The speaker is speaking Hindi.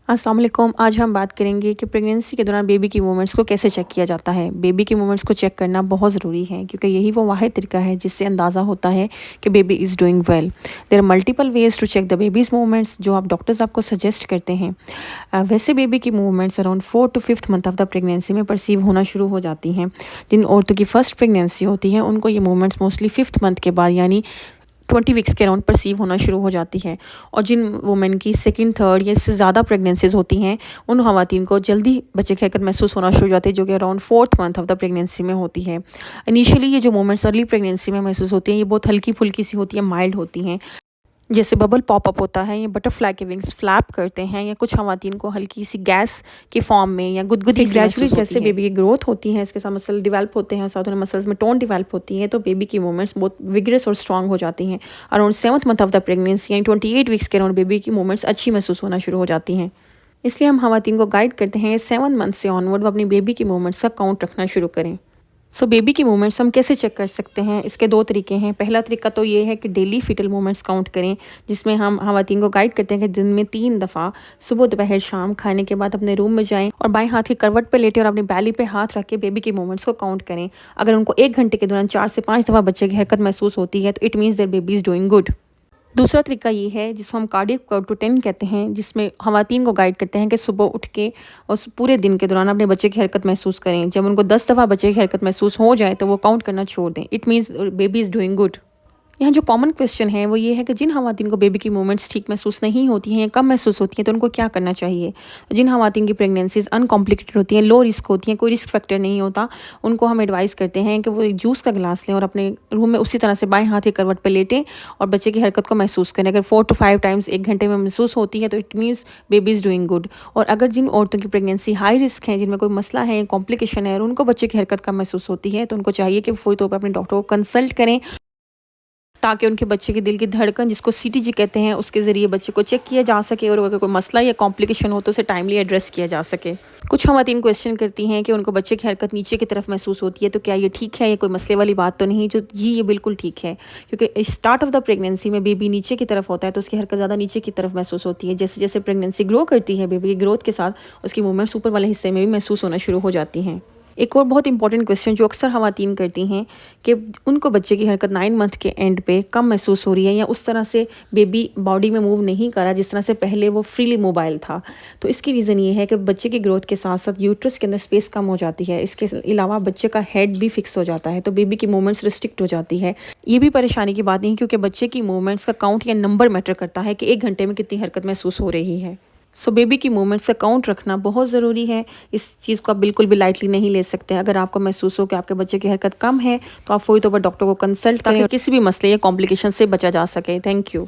अस्सलाम वालेकुम। आज हम बात करेंगे कि प्रेगनेंसी के दौरान बेबी की मूवमेंट्स को कैसे चेक किया जाता है। बेबी की मूवमेंट्स को चेक करना बहुत ज़रूरी है क्योंकि यही वो वाहिद तरीका है जिससे अंदाज़ा होता है कि baby is doing well. There are multiple ways to check the baby's movements जो आप डॉक्टर्स आपको सजेस्ट करते हैं। वैसे बेबी की movements around 4 to 5th month of the pregnancy में परसीव होना शुरू हो जाती हैं। जिन औरतों की फ़र्स्ट प्रेगनेंसी होती है उनको ये मूवमेंट्स मोस्टली 5th मंथ के बाद यानी 20 वीक्स के अराउंड परसीव होना शुरू हो जाती है। और जिन वुमेन की सेकंड थर्ड या इससे ज़्यादा प्रेगनेंसीज होती हैं उन ख़वातीन को जल्दी बच्चे की हरकत महसूस होना शुरू हो जाती है जो कि around 4th month of the pregnancy में होती है। इनिशियली ये जो मोमेंट्स अर्ली प्रेगनेंसी में महसूस होती हैं ये बहुत हल्की फुल्की सी होती है, माइल्ड होती हैं, जैसे बबल पॉप अप होता है या बटरफ्लाई के विंग्स फ्लैप करते हैं या कुछ ख़वातीन को हल्की सी गैस के फॉर्म में या गुदगुदी ग्रेजुअली जैसे बेबी की ग्रोथ होती है इसके साथ मसल डेवलप होते हैं, साथ में मसल्स में टोन डेवलप होती है तो बेबी की मूवमेंट्स बहुत विगरस और स्ट्रॉन्ग हो जाती हैं। Around 7th month of the pregnancy यानी 28 वीक्स के अराउंड बेबी की मूवमेंट्स अच्छी महसूस होना शुरू हो जाती हैं। इसलिए हम ख़वातीन को गाइड करते हैं 7 मंथ से ऑनवर्ड वो अपनी बेबी की मूवमेंट्स का काउंट रखना शुरू करें। बेबी की मूवमेंट्स हम कैसे चेक कर सकते हैं, इसके 2 तरीके हैं। पहला तरीका तो ये है कि डेली फीटल मूवमेंट्स काउंट करें, जिसमें हम ख़वातीन को गाइड करते हैं कि दिन में 3 दफ़ा सुबह दोपहर शाम खाने के बाद अपने रूम में जाएं और बाएं हाथ की करवट पर लेटें और अपनी बैली पे हाथ रख के बेबी की मूवमेंट्स को काउंट करें। अगर उनको 1 घंटे के दौरान 4 से 5 दफ़ा बच्चे की हरकत महसूस होती है तो it means there baby is doing good. दूसरा तरीका ये है जिसको हम कार्डियक काउंट टू 10 कहते हैं, जिसमें ख़वातीन को गाइड करते हैं कि सुबह उठ के और पूरे दिन के दौरान अपने बच्चे की हरकत महसूस करें। जब उनको 10 दफ़ा बच्चे की हरकत महसूस हो जाए तो वो काउंट करना छोड़ दें। It means baby is doing good. यहाँ जो कॉमन क्वेश्चन है वो ये है कि जिन ख़वातीन को बेबी की मूवमेंट्स ठीक महसूस नहीं होती हैं या कम महसूस होती हैं तो उनको क्या करना चाहिए। तो जिन ख़वातीन की प्रेगनेंसीज अनकॉम्प्लिकेटेड होती हैं, लो रिस्क होती हैं, कोई रिस्क फैक्टर नहीं होता, उनको हम एडवाइस करते हैं कि वो एक जूस का गिलास लें और अपने रूम में उसी तरह से बाएं हाथ की करवट पर लेटें और बच्चे की हरकत को महसूस करें। अगर 4 to 5 टाइम्स 1 घंटे में महसूस होती है तो it means baby is doing good. और अगर जिन औरतों की प्रेगनेंसी हाई रिस्क है, जिनमें कोई मसला है, कॉम्प्लिकेशन है और उनको बच्चे की हरकत कम महसूस होती है तो उनको चाहिए कि फौरी तौर पर अपने डॉक्टर को कंसल्ट करें ताकि उनके बच्चे के दिल की धड़कन जिसको सीटीजी कहते हैं उसके ज़रिए बच्चे को चेक किया जा सके और अगर कोई मसला या कॉम्प्लिकेशन हो तो उसे टाइमली एड्रेस किया जा सके। कुछ ख़वातीन क्वेश्चन करती हैं कि उनको बच्चे की हरकत नीचे की तरफ महसूस होती है तो क्या ये ठीक है, ये कोई मसले वाली बात तो नहीं। जो जी ये बिल्कुल ठीक है, क्योंकि स्टार्ट ऑफ द प्रेगनेंसी में बेबी नीचे की तरफ होता है तो उसकी हरकत ज़्यादा नीचे की तरफ महसूस होती है। जैसे जैसे प्रेगनेंसी ग्रो करती है बेबी की ग्रोथ के साथ उसकी मूवमेंट्स ऊपर वाले हिस्से में भी महसूस होना शुरू हो जाती हैं। एक और बहुत इंपॉर्टेंट क्वेश्चन जो अक्सर ख़वातीन करती हैं कि उनको बच्चे की हरकत 9 मंथ के एंड पे कम महसूस हो रही है या उस तरह से बेबी बॉडी में मूव नहीं कर रहा जिस तरह से पहले वो फ्रीली मोबाइल था। तो इसकी रीज़न ये है कि बच्चे की ग्रोथ के साथ साथ यूट्रस के अंदर स्पेस कम हो जाती है। इसके अलावा बच्चे का हेड भी फिक्स हो जाता है तो बेबी की मूवमेंट्स रिस्ट्रिक्ट हो जाती है। ये भी परेशानी की बात नहीं क्योंकि बच्चे की मूवमेंट्स का काउंट या नंबर मैटर करता है कि 1 घंटे में कितनी हरकत महसूस हो रही है। बेबी की मूवमेंट्स का काउंट रखना बहुत ज़रूरी है। इस चीज़ को आप बिल्कुल भी लाइटली नहीं ले सकते। अगर आपको महसूस हो कि आपके बच्चे की हरकत कम है तो आप फौरी तौर पर डॉक्टर को कंसल्ट करें ताकि किसी भी मसले या कॉम्प्लिकेशन से बचा जा सके। Thank you.